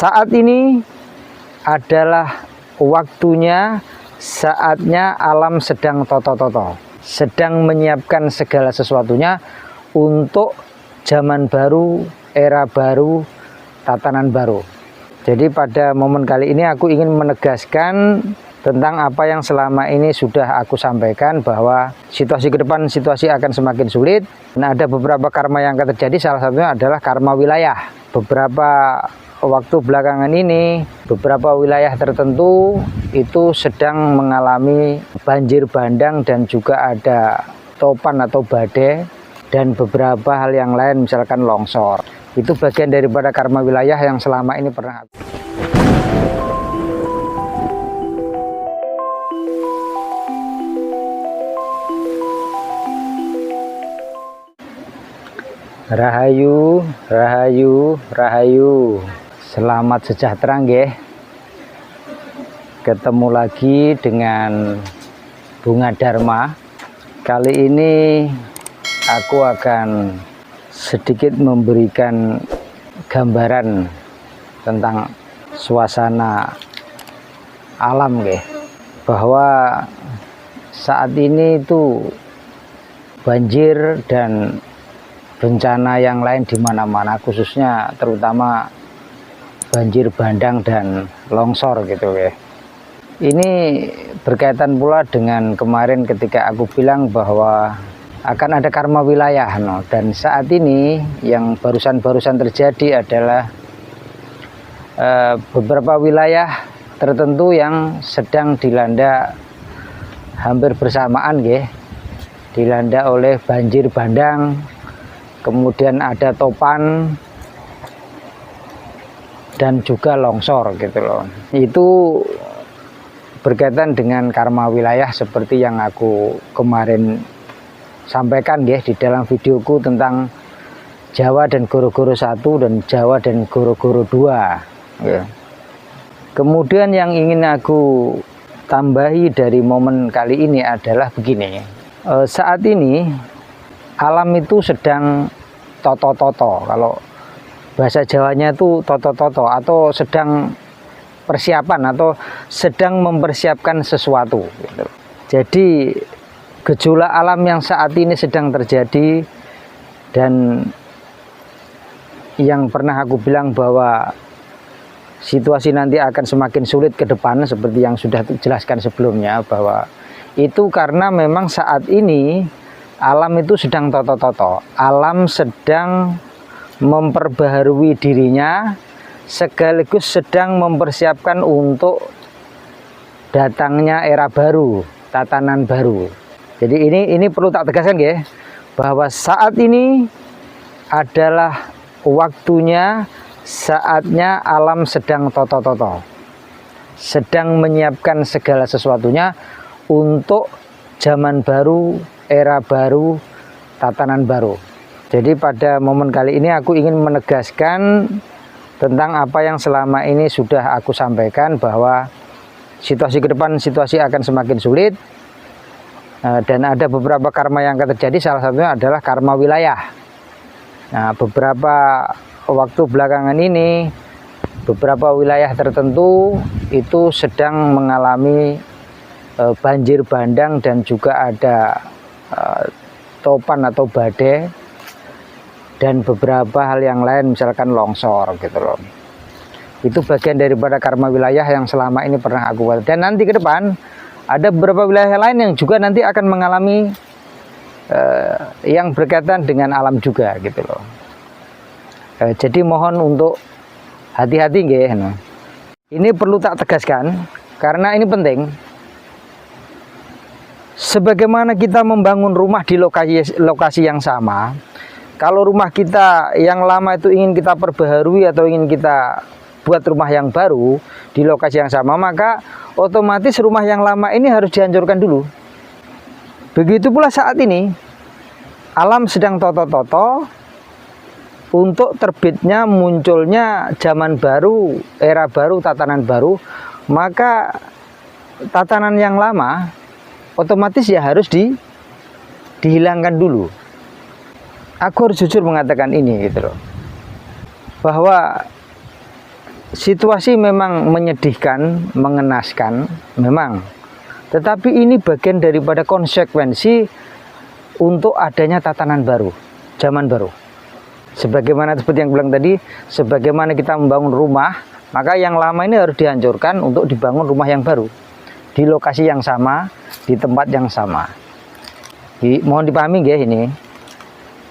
Saat ini adalah waktunya, saatnya alam sedang toto-toto, sedang menyiapkan segala sesuatunya untuk zaman baru, era baru, tatanan baru. Jadi pada momen kali ini aku ingin menegaskan tentang apa yang selama ini sudah aku sampaikan, bahwa situasi ke depan situasi akan semakin sulit. Nah, ada beberapa karma yang akan terjadi, salah satunya adalah karma wilayah. Beberapa waktu belakangan ini, beberapa wilayah tertentu itu sedang mengalami banjir bandang dan juga ada topan atau badai dan beberapa hal yang lain, misalkan longsor. Itu bagian daripada karma wilayah yang selama ini pernah Rahayu, rahayu, rahayu. Selamat sejahtera nggih. Ketemu lagi dengan Bunga Dharma. Kali ini aku akan sedikit memberikan gambaran tentang suasana alam nggih. Bahwa saat ini itu banjir dan bencana yang lain di mana-mana, khususnya terutama banjir bandang dan longsor gitu ya. Ini berkaitan pula dengan kemarin ketika aku bilang bahwa akan ada karma wilayah, dan saat ini yang barusan terjadi adalah beberapa wilayah tertentu yang sedang dilanda hampir bersamaan ya, dilanda oleh banjir bandang. Kemudian ada topan dan juga longsor gitu loh. Itu berkaitan dengan karma wilayah seperti yang aku kemarin sampaikan ya di dalam videoku tentang Jawa dan Goro-Goro 1 dan Jawa dan Goro-Goro 2 ya. Kemudian yang ingin aku tambahi dari momen kali ini adalah begini. Saat ini alam itu sedang toto-toto, kalau bahasa Jawanya itu toto-toto, atau sedang persiapan atau sedang mempersiapkan sesuatu gitu. Jadi gejolak alam yang saat ini sedang terjadi, dan yang pernah aku bilang bahwa situasi nanti akan semakin sulit ke depan seperti yang sudah dijelaskan sebelumnya, bahwa itu karena memang saat ini alam itu sedang toto-toto. Alam sedang memperbaharui dirinya sekaligus sedang mempersiapkan untuk datangnya era baru, tatanan baru. Jadi ini perlu tak tegaskan ya, bahwa saat ini adalah waktunya, saatnya alam sedang toto-toto, sedang menyiapkan segala sesuatunya untuk zaman baru, era baru, tatanan baru. Jadi pada momen kali ini aku ingin menegaskan tentang apa yang selama ini sudah aku sampaikan, bahwa situasi ke depan situasi akan semakin sulit, dan ada beberapa karma yang akan terjadi, salah satunya adalah karma wilayah. Nah, beberapa waktu belakangan ini beberapa wilayah tertentu itu sedang mengalami banjir bandang dan juga ada topan atau badai dan beberapa hal yang lain, misalkan longsor gitu loh. Itu bagian daripada karma wilayah yang selama ini pernah aku buat, dan nanti ke depan ada beberapa wilayah lain yang juga nanti akan mengalami yang berkaitan dengan alam juga gitu loh. Jadi mohon untuk hati-hati nggih. Ini perlu tak tegaskan karena ini penting. Sebagaimana kita membangun rumah di lokasi yang sama, kalau rumah kita yang lama itu ingin kita perbaharui atau ingin kita buat rumah yang baru di lokasi yang sama, maka otomatis rumah yang lama ini harus dihancurkan dulu. Begitu pula saat ini, alam sedang toto-toto untuk terbitnya, munculnya zaman baru, era baru, tatanan baru, maka tatanan yang lama otomatis ya harus dihilangkan dulu. Aku harus jujur mengatakan ini gitu loh, bahwa situasi memang menyedihkan, mengenaskan, memang. Tetapi ini bagian daripada konsekuensi untuk adanya tatanan baru, zaman baru. Sebagaimana seperti yang bilang tadi, sebagaimana kita membangun rumah, maka yang lama ini harus dihancurkan untuk dibangun rumah yang baru. Di lokasi yang sama, di tempat yang sama. Mohon dipahami ya ini.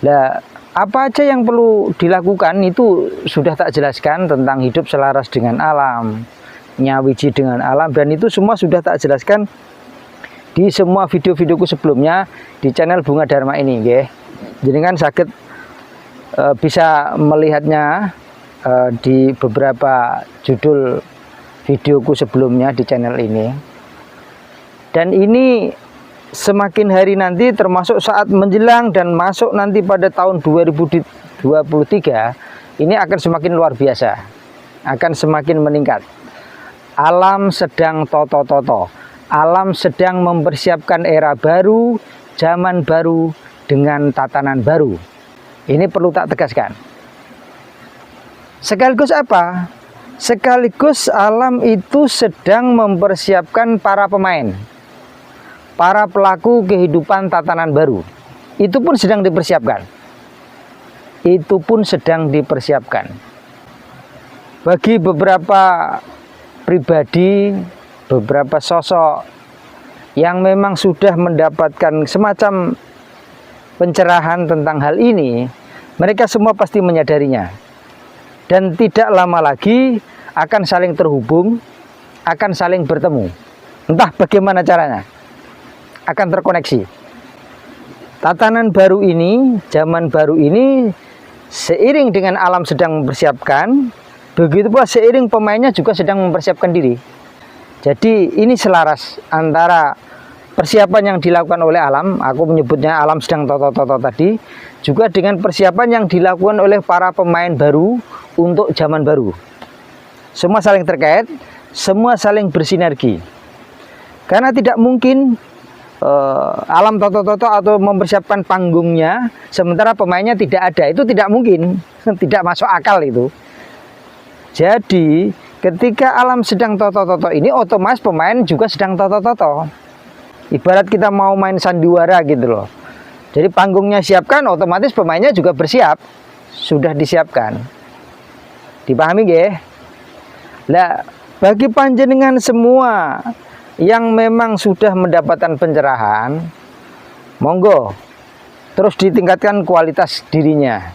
Nah, apa aja yang perlu dilakukan itu sudah tak jelaskan tentang hidup selaras dengan alam, nyawiji dengan alam, dan itu semua sudah tak jelaskan di semua video-videoku sebelumnya di channel Bunga Dharma ini nggih. Jadi kan sakit bisa melihatnya di beberapa judul videoku sebelumnya di channel ini. Dan ini semakin hari nanti, termasuk saat menjelang dan masuk nanti pada tahun 2023, ini akan semakin luar biasa, akan semakin meningkat. Alam sedang toto-toto. Alam sedang mempersiapkan era baru, zaman baru, dengan tatanan baru. Ini perlu tak tegaskan. Sekaligus apa? Sekaligus alam itu sedang mempersiapkan para pemain, para pelaku kehidupan tatanan baru. Itu pun sedang dipersiapkan. Itu pun sedang dipersiapkan. Bagi beberapa pribadi, beberapa sosok yang memang sudah mendapatkan semacam pencerahan tentang hal ini, mereka semua pasti menyadarinya. Dan tidak lama lagi akan saling terhubung, akan saling bertemu. Entah bagaimana caranya, akan terkoneksi. Tatanan baru ini, zaman baru ini, seiring dengan alam sedang mempersiapkan, begitu pula seiring pemainnya juga sedang mempersiapkan diri. Jadi ini selaras antara persiapan yang dilakukan oleh alam, aku menyebutnya alam sedang toto-toto tadi, juga dengan persiapan yang dilakukan oleh para pemain baru untuk zaman baru. Semua saling terkait, semua saling bersinergi. Karena tidak mungkin alam toto-toto atau mempersiapkan panggungnya sementara pemainnya tidak ada, itu tidak mungkin, tidak masuk akal itu. Jadi ketika alam sedang toto-toto ini, otomatis pemain juga sedang toto-toto. Ibarat kita mau main sandiwara gitu loh. Jadi panggungnya siapkan, otomatis pemainnya juga bersiap, sudah disiapkan. Dipahami nggih? Lah, bagi panjenengan semua yang memang sudah mendapatkan pencerahan, monggo terus ditingkatkan kualitas dirinya.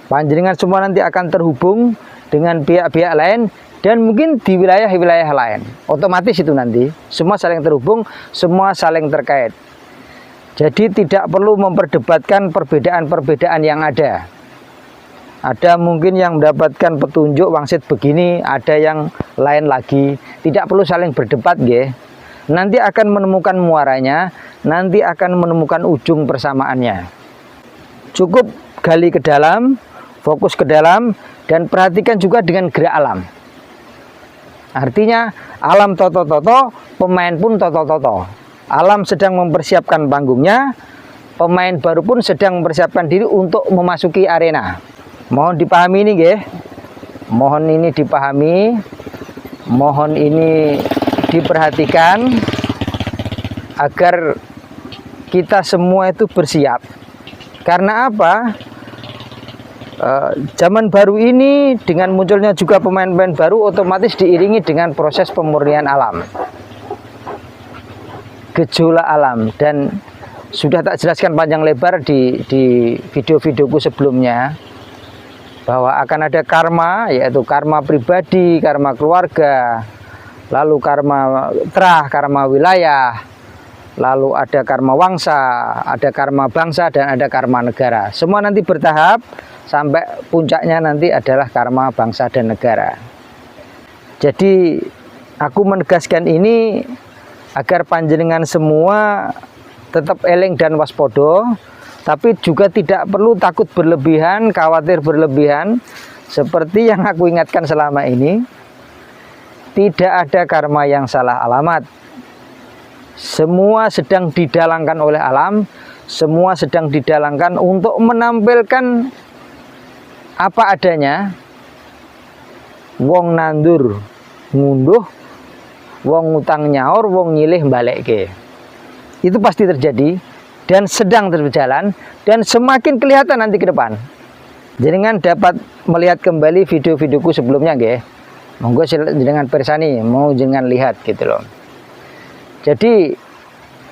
Panjenengan semua nanti akan terhubung dengan pihak-pihak lain, dan mungkin di wilayah-wilayah lain. Otomatis itu nanti semua saling terhubung, semua saling terkait. Jadi tidak perlu memperdebatkan perbedaan-perbedaan yang ada. Ada mungkin yang mendapatkan petunjuk wangsit begini, ada yang lain lagi. Tidak perlu saling berdebat nggih. Nanti akan menemukan muaranya, nanti akan menemukan ujung persamaannya. Cukup gali ke dalam, fokus ke dalam, dan perhatikan juga dengan gerak alam. Artinya alam toto-toto, pemain pun toto-toto. Alam sedang mempersiapkan panggungnya, pemain baru pun sedang mempersiapkan diri untuk memasuki arena. Mohon dipahami ini nggih. Mohon ini dipahami, mohon ini diperhatikan agar kita semua itu bersiap. Karena apa? Zaman baru ini dengan munculnya juga pemain-pemain baru, otomatis diiringi dengan proses pemurnian alam, gejolak alam. Dan sudah tak jelaskan panjang lebar di video-videoku sebelumnya bahwa akan ada karma, yaitu karma pribadi, karma keluarga, lalu karma terah, karma wilayah, lalu ada karma wangsa, ada karma bangsa, dan ada karma negara. Semua nanti bertahap sampai puncaknya nanti adalah karma bangsa dan negara. Jadi aku menegaskan ini agar panjenengan semua tetap eling dan waspodo, tapi juga tidak perlu takut berlebihan, khawatir berlebihan. Seperti yang aku ingatkan selama ini, tidak ada karma yang salah alamat. Semua sedang didalangkan oleh alam, semua sedang didalangkan untuk menampilkan apa adanya, wong nandur ngunduh, wong utang nyaur, wong nyilih balekke. Itu pasti terjadi dan sedang berjalan dan semakin kelihatan nanti ke depan. Jenengan dapat melihat kembali video-videoku sebelumnya nggih. Monggo jenengan persani, mau jenengan lihat gitu loh. Jadi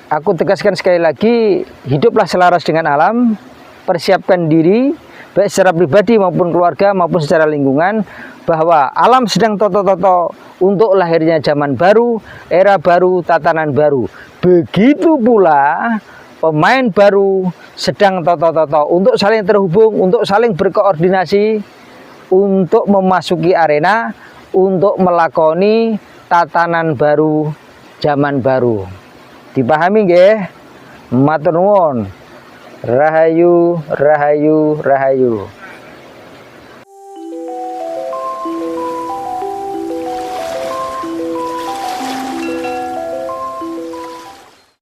aku tegaskan sekali lagi, hiduplah selaras dengan alam, persiapkan diri baik secara pribadi maupun keluarga maupun secara lingkungan, bahwa alam sedang toto-toto untuk lahirnya zaman baru, era baru, tatanan baru. Begitu pula pemain baru sedang toto-toto untuk saling terhubung, untuk saling berkoordinasi, untuk memasuki arena, untuk melakoni tatanan baru, zaman baru. Dipahami nggih? Matur nuwun. Rahayu, rahayu, rahayu.